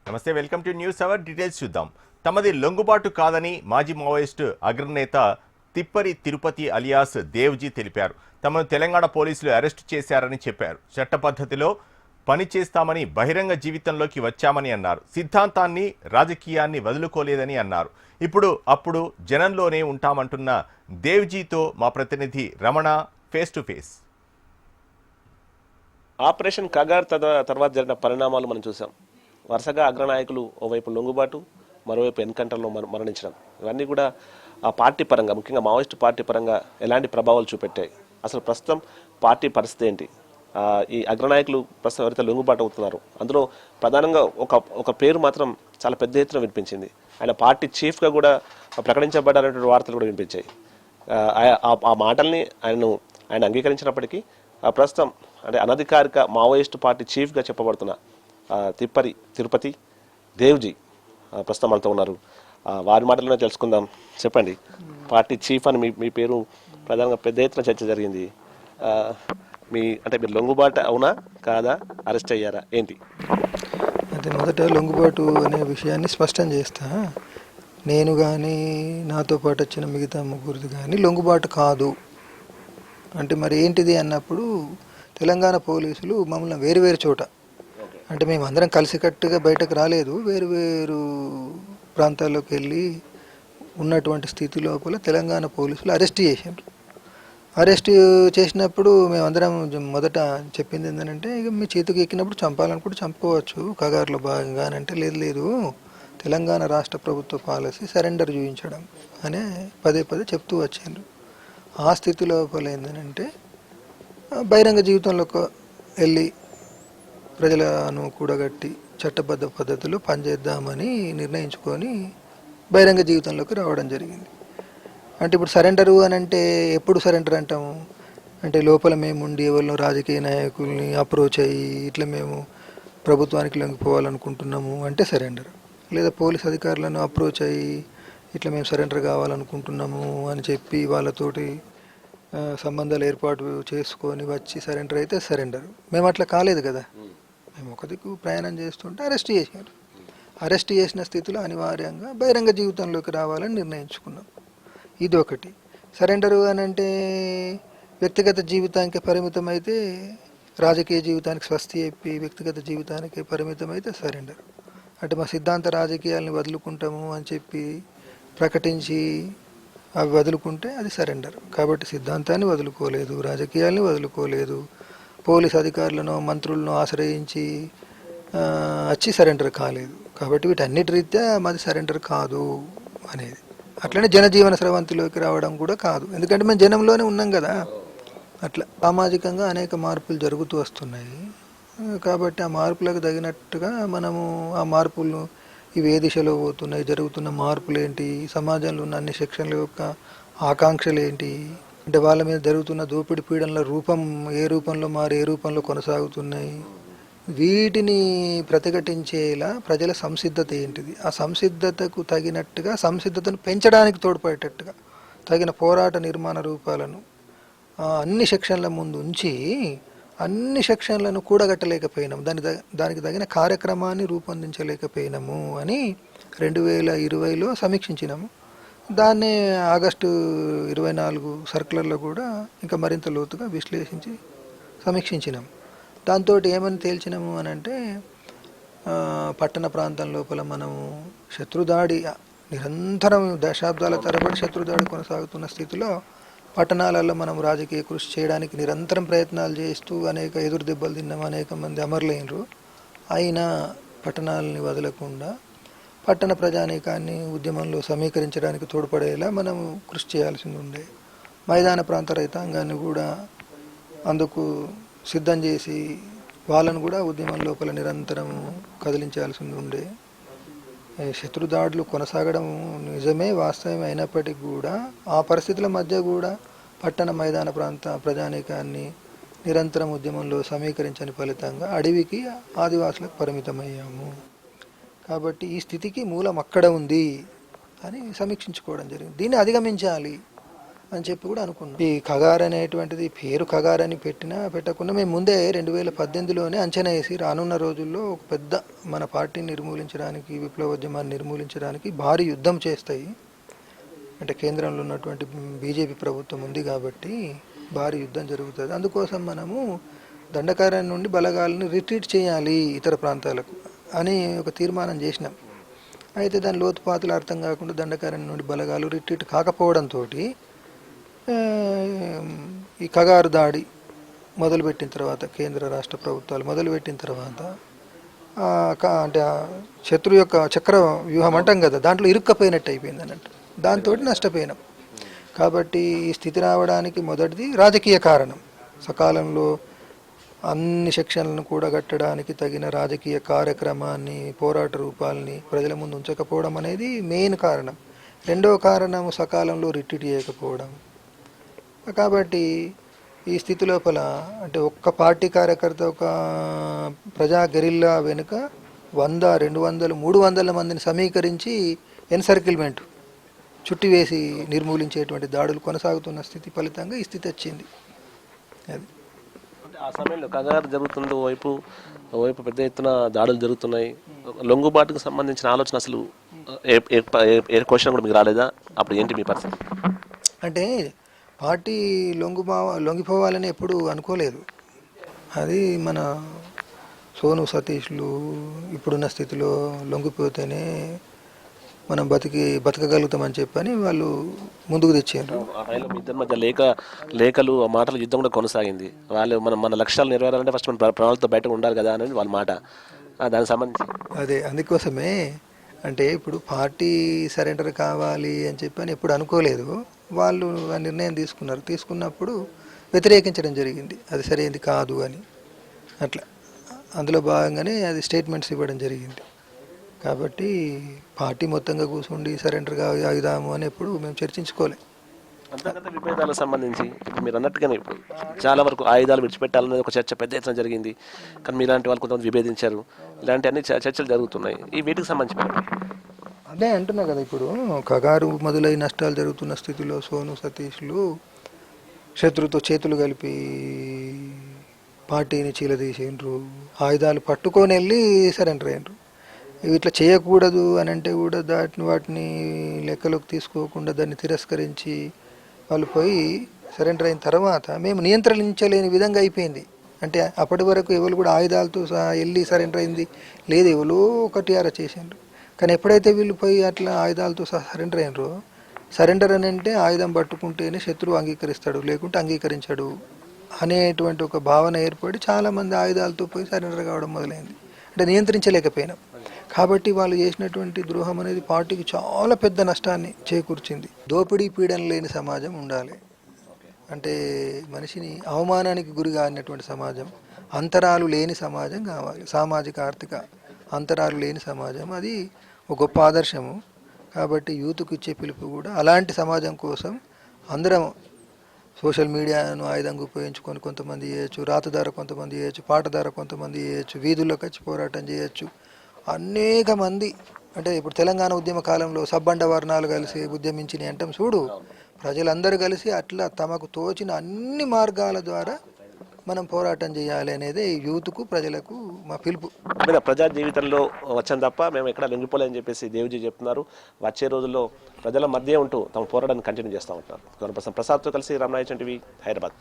నమస్తే, welcome to news hour. Details చూద్దాం. తమది లొంగుబాటు కాదని మాజీ మావోయిస్టు అగ్రనేత తిప్పరి తిరుపతి అలియాస్ దేవ్జీ తెలిపారు. తమను తెలంగాణ పోలీసులు అరెస్టు చేశారని చెప్పారు. చట్టపద్ధతిలో పనిచేస్తామని బహిరంగ జీవితంలోకి వచ్చామని అన్నారు. సిద్ధాంతాన్ని రాజకీయాన్ని వదులుకోలేదని అన్నారు. అప్పుడు జనంలోనే ఉంటామంటున్న దేవ్జీతో మా ప్రతినిధి Ramana face to face. Operation Kagar తర్వాత జరిగిన పరిణామాలు మనం చూసాం. వరుసగా అగ్రనాయకులు ఓవైపు లొంగుబాటు, మరోవైపు ఎన్కౌంటర్లో మరణించడం, ఇవన్నీ కూడా ఆ పార్టీ పరంగా, ముఖ్యంగా మావోయిస్టు పార్టీ పరంగా ఎలాంటి ప్రభావాలు చూపెట్టాయి? అసలు ప్రస్తుతం పార్టీ పరిస్థితి ఏంటి? ఈ అగ్రనాయకులు ప్రస్తుతం ఎవరైతే లొంగుబాటు అవుతున్నారో అందులో ప్రధానంగా ఒక పేరు మాత్రం చాలా పెద్ద ఎత్తున వినిపించింది. ఆయన పార్టీ చీఫ్గా కూడా ప్రకటించబడ్డారనేటువంటి వార్తలు కూడా వినిపించాయి. ఆ మాటల్ని ఆయన అంగీకరించినప్పటికీ ప్రస్తుతం అంటే అనధికారిక మావోయిస్టు పార్టీ చీఫ్గా చెప్పబడుతున్న తిప్పరి తిరుపతి దేవ్జీ ప్రస్తుతం మనతో ఉన్నారు. వారి మాటల్లోనే తెలుసుకుందాం. చెప్పండి, పార్టీ చీఫ్ అని మీ పేరు ప్రధానంగా పెద్ద ఎత్తున చర్చ జరిగింది. మీరు లొంగుబాటు అవునా కాదా, అరెస్ట్ అయ్యారా, ఏంటి? అంటే మొదట లొంగుబాటు అనే విషయాన్ని స్పష్టం చేస్తా. నేను కానీ నాతో పాటు వచ్చిన మిగతా ముగ్గురిది కానీ లొంగుబాటు కాదు. అంటే మరి ఏంటిది అన్నప్పుడు తెలంగాణ పోలీసులు మమ్మల్ని వేరు చోట, అంటే మేము అందరం కలిసికట్టుగా బయటకు రాలేదు, వేరు ప్రాంతాల్లోకి వెళ్ళి ఉన్నటువంటి స్థితి లోపల తెలంగాణ పోలీసులు అరెస్ట్ చేశారు. అరెస్ట్ చేసినప్పుడు మేమందరం మొదట చెప్పింది ఏంటంటే, ఇక మీ చేతికి ఎక్కినప్పుడు చంపాలనుకుంటే చంపుకోవచ్చు కగారులో భాగంగా అని. అంటే లేదు, తెలంగాణ రాష్ట్ర ప్రభుత్వ పాలసీ సరెండర్ చూపించడం అనే పదే చెప్తూ వచ్చారు. ఆ స్థితి లోపల ఏంటంటే బహిరంగ జీవితంలోకి వెళ్ళి ప్రజలను కూడగట్టి చట్టబద్ధ పద్ధతిలో పనిచేద్దామని నిర్ణయించుకొని బహిరంగ జీవితంలోకి రావడం జరిగింది. అంటే ఇప్పుడు సరెండరు అని అంటే ఎప్పుడు సరెండర్ అంటాము అంటే, లోపల మేము ఉండి ఎవరినో రాజకీయ నాయకుల్ని అప్రోచ్ అయ్యి ఇట్లా మేము ప్రభుత్వానికి లొంగిపోవాలనుకుంటున్నాము అంటే సరెండర్. లేదా పోలీస్ అధికారులను అప్రోచ్ అయ్యి ఇట్లా మేము సరెండర్ కావాలనుకుంటున్నాము అని చెప్పి వాళ్ళతోటి సంబంధాలు ఏర్పాటు చేసుకొని వచ్చి సరెండర్ అయితే సరెండర్. మేము అట్లా కాలేదు కదా. మేము ఒక దిక్కు ప్రయాణం చేస్తుంటే అరెస్ట్ చేశారు. అరెస్ట్ చేసిన స్థితిలో అనివార్యంగా బహిరంగ జీవితంలోకి రావాలని నిర్ణయించుకున్నాం. ఇది ఒకటి. సరెండరు అని అంటే వ్యక్తిగత జీవితానికి పరిమితం అయితే, రాజకీయ జీవితానికి స్వస్తి చెప్పి వ్యక్తిగత జీవితానికి పరిమితం అయితే సరెండర్. అంటే మా సిద్ధాంత రాజకీయాలని వదులుకుంటాము అని చెప్పి ప్రకటించి అవి వదులుకుంటే అది సరెండర్. కాబట్టి సిద్ధాంతాన్ని వదులుకోలేదు, రాజకీయాల్ని వదులుకోలేదు, పోలీస్ అధికారులను మంత్రులను ఆశ్రయించి వచ్చి సరెండర్ కాలేదు. కాబట్టి వీటన్నిటి రీత్యా మాది సరెండర్ కాదు అనేది. అట్లనే జనజీవన స్రవంతిలోకి రావడం కూడా కాదు, ఎందుకంటే మేము జనంలోనే ఉన్నాం కదా. అట్లా సామాజికంగా అనేక మార్పులు జరుగుతూ వస్తున్నాయి. కాబట్టి ఆ మార్పులకు తగినట్టుగా మనము ఆ మార్పులను ఇవి ఏ దిశలో పోతున్నాయి, జరుగుతున్న మార్పులు ఏంటి, సమాజంలో ఉన్న అన్ని సెక్షన్ల యొక్క ఆకాంక్షలు ఏంటి, అంటే వాళ్ళ మీద జరుగుతున్న దోపిడీ పీడనల రూపం ఏ రూపంలో మారి ఏ రూపంలో కొనసాగుతున్నాయి, వీటిని ప్రతిఘటించేలా ప్రజల సంసిద్ధత ఏంటిది, ఆ సంసిద్ధతకు తగినట్టుగా సంసిద్ధతను పెంచడానికి తోడ్పడేటట్టుగా తగిన పోరాట నిర్మాణ రూపాలను అన్ని సెక్షన్ల ముందు ఉంచి అన్ని సెక్షన్లను కూడగట్టలేకపోయినాము, దానికి తగిన కార్యక్రమాన్ని రూపొందించలేకపోయినాము అని 2020లో సమీక్షించినాము. దాన్నే ఆగస్టు 24 సర్కులర్లో కూడా ఇంకా మరింత లోతుగా విశ్లేషించి సమీక్షించినాము. దాంతో ఏమని తేల్చినాము అని అంటే, పట్టణ ప్రాంతం లోపల మనము శత్రుదాడి నిరంతరం దశాబ్దాల తరబడి శత్రుదాడి కొనసాగుతున్న స్థితిలో పట్టణాలలో మనం రాజకీయ కృషి చేయడానికి నిరంతరం ప్రయత్నాలు చేస్తూ అనేక ఎదురు దెబ్బలు తిన్నాం, అనేక మంది అమరులైనరు. అయినా పట్టణాలని వదలకుండా పట్టణ ప్రజానీకాన్ని ఉద్యమంలో సమీకరించడానికి తోడ్పడేలా మనం కృషి చేయాల్సింది ఉండే. మైదాన ప్రాంత రైతాంగాన్ని కూడా అందుకు సిద్ధం చేసి వాళ్ళను కూడా ఉద్యమం లోపల నిరంతరం కదిలించాల్సింది ఉండే. శత్రుదాడులు కొనసాగడం నిజమే, వాస్తవమే అయినప్పటికీ కూడా ఆ పరిస్థితుల మధ్య కూడా పట్టణ మైదాన ప్రాంత ప్రజానీకాన్ని నిరంతరం ఉద్యమంలో సమీకరించని ఫలితంగా అడవికి ఆదివాసులకు పరిమితమయ్యాము. కాబట్టి ఈ స్థితికి మూలం అక్కడ ఉంది అని సమీక్షించుకోవడం జరిగింది. దీన్ని అధిగమించాలి, అని చెప్పి కూడా అనుకున్నాం. ఈ ఖగార్ అనేటువంటిది పేరు ఖగార్ అని పెట్టినా పెట్టకుండా మేము ముందే 2018లోనే అంచనా వేసి రానున్న రోజుల్లో ఒక పెద్ద మన పార్టీని నిర్మూలించడానికి, విప్లవోద్యమాన్ని నిర్మూలించడానికి భారీ యుద్ధం చేస్తాయి. అంటే కేంద్రంలో ఉన్నటువంటి బీజేపీ ప్రభుత్వం ఉంది కాబట్టి భారీ యుద్ధం జరుగుతుంది. అందుకోసం మనము దండకారణ్యం నుండి బలగాలను రిట్రీట్ చేయాలి ఇతర ప్రాంతాలకు అని ఒక తీర్మానం చేసినాం. అయితే దాని లోతుపాతులు అర్థం కాకుండా దండకారణ్యం నుండి బలగాలు రిట్రీట్ కాకపోవడంతో ఈ ఖగారు దాడి మొదలుపెట్టిన తర్వాత, కేంద్ర రాష్ట్ర ప్రభుత్వాలు మొదలుపెట్టిన తర్వాత అంటే ఆ శత్రు యొక్క చక్ర వ్యూహం అంటాం కదా, దాంట్లో ఇరుక్కపోయినట్టు అయిపోయింది అన్నట్టు. దాంతో నష్టపోయినాం. కాబట్టి ఈ స్థితి రావడానికి మొదటిది రాజకీయ కారణం. సకాలంలో అన్ని సెక్షన్లను కూడా కట్టడానికి తగిన రాజకీయ కార్యక్రమాన్ని, పోరాట రూపాలని ప్రజల ముందు ఉంచకపోవడం అనేది మెయిన్ కారణం. రెండవ కారణం సకాలంలో రిట్రీట్ చేయకపోవడం. కాబట్టి ఈ స్థితి లోపల అంటే ఒక్క పార్టీ కార్యకర్త, ఒక ప్రజా గెరిల్లా వెనుక 100, 200, 300 మందిని సమీకరించి ఎన్సర్కిల్మెంట్ చుట్టివేసి నిర్మూలించేటువంటి దాడులు కొనసాగుతున్న స్థితి ఫలితంగా ఈ స్థితి వచ్చింది. అది ఆ సమయంలో ఖగారు జరుగుతుంది, ఓవైపు పెద్ద ఎత్తున దాడులు జరుగుతున్నాయి. లొంగుబాటుకు సంబంధించిన ఆలోచన అసలు ఏ క్వశ్చన్ కూడా మీకు రాలేదా? అప్పుడు ఏంటి మీ పరిస్థితి? అంటే పార్టీ లొంగిపోవాలని ఎప్పుడు అనుకోలేదు. అది మన సోను సతీష్లు ఇప్పుడున్న స్థితిలో లొంగిపోతేనే మనం బతకగలుగుతామని చెప్పని వాళ్ళు ముందుకు తెచ్చారు. ఆ టైంలో మీ ఇద్దరి మధ్య లేఖలు, ఆ మాటల యుద్ధం కూడా కొనసాగింది. వాళ్ళు మన లక్ష్యాలు నెరవేరాలంటే ఫస్ట్ మన ప్రణాళికతో బయటకు ఉండాలి కదా అనేది వాళ్ళ మాట. దానికి సంబంధించి అదే అందుకోసమే అంటే ఇప్పుడు పార్టీ సరెండర్ కావాలి అని చెప్పని ఎప్పుడు అనుకోలేదు. వాళ్ళు ఆ నిర్ణయం తీసుకున్నప్పుడు వ్యతిరేకించడం జరిగింది. అది సరైనది కాదు అని. అట్లా అందులో భాగంగానే అది స్టేట్మెంట్స్ ఇవ్వడం జరిగింది. కాబట్టి పార్టీ మొత్తంగా కూర్చుండి సరెండర్గా ఆగుదాము అని ఎప్పుడు మేము చర్చించుకోలేదు. అంతర్గత విభేదాలకు సంబంధించి ఇప్పుడు మీరు అన్నట్టుగానే ఇప్పుడు చాలా వరకు ఆయుధాలు విడిచిపెట్టాలనేది ఒక చర్చ పెద్ద ఎత్తున జరిగింది. కానీ మీలాంటి వాళ్ళు కొంతమంది విభేదించారు. ఇలాంటి అన్ని చర్చలు జరుగుతున్నాయి. ఈ వీటికి సంబంధించి అదే అంటున్నా కదా, ఇప్పుడు ఖగారు మొదలై నష్టాలు జరుగుతున్న స్థితిలో సోను సతీష్లు శత్రుతో చేతులు కలిపి పార్టీని చీలదీసిండ్రు, ఆయుధాలు పట్టుకొని వెళ్ళి సరెండర్ అయ్యిండ్రు. ఇట్లా చేయకూడదు అని అంటే కూడా వాటిని లెక్కలోకి తీసుకోకుండా దాన్ని తిరస్కరించి వాళ్ళు పోయి సరెండర్ అయిన తర్వాత మేము నియంత్రించలేని విధంగా అయిపోయింది. అంటే అప్పటి వరకు ఎవరు కూడా ఆయుధాలతో వెళ్ళి సరెండర్ అయింది లేదు, ఎవరో ఒకటి అర చేసిండ్రు. కానీ ఎప్పుడైతే వీళ్ళు పోయి అట్లా ఆయుధాలతో సరెండర్ అయినరో, సరెండర్ అని అంటే ఆయుధం పట్టుకుంటేనే శత్రువు అంగీకరిస్తాడు, లేకుంటే అంగీకరించాడు అనేటువంటి ఒక భావన ఏర్పడి చాలామంది ఆయుధాలతో పోయి సరెండర్ కావడం మొదలైంది. అంటే నియంత్రించలేకపోయినాం. కాబట్టి వాళ్ళు చేసినటువంటి ద్రోహం అనేది పార్టీకి చాలా పెద్ద నష్టాన్ని చేకూర్చింది. దోపిడీ పీడన లేని సమాజం ఉండాలి. అంటే మనిషిని అవమానానికి గురి కానిటువంటి సమాజం, అంతరాలు లేని సమాజం కావాలి. సామాజిక ఆర్థిక అంతరాలు లేని సమాజం అది ఒక గొప్ప ఆదర్శము. కాబట్టి యూత్కు ఇచ్చే పిలుపు కూడా అలాంటి సమాజం కోసం అందరం సోషల్ మీడియాను ఆయుధంగా ఉపయోగించుకొని కొంతమంది చేయొచ్చు, రాత ద్వారా కొంతమంది చేయొచ్చు, పాట ద్వారా కొంతమంది చేయొచ్చు, వీధుల్లోకి వచ్చి పోరాటం చేయొచ్చు. అనేక మంది అంటే ఇప్పుడు తెలంగాణ ఉద్యమ కాలంలో సబ్బండ వర్ణాలు కలిసి ఉద్యమించినాయి అంటాం చూడు, ప్రజలందరూ కలిసి అట్లా తమకు తోచిన అన్ని మార్గాల ద్వారా మనం పోరాటం చేయాలి అనేది యూత్కు, ప్రజలకు మా పిలుపు. ప్రజా జీవితంలో వచ్చాం తప్ప మేము ఎక్కడ లొంగిపోలేదని చెప్పేసి దేవ్జీ చెప్తున్నారు. వచ్చే రోజుల్లో ప్రజల మధ్య ఉంటూ తమ పోరాటాన్ని కంటిన్యూ చేస్తూ ఉంటారు. ప్రసాద్తో కలిసి రామనాయచన్ టీవీ, హైదరాబాద్.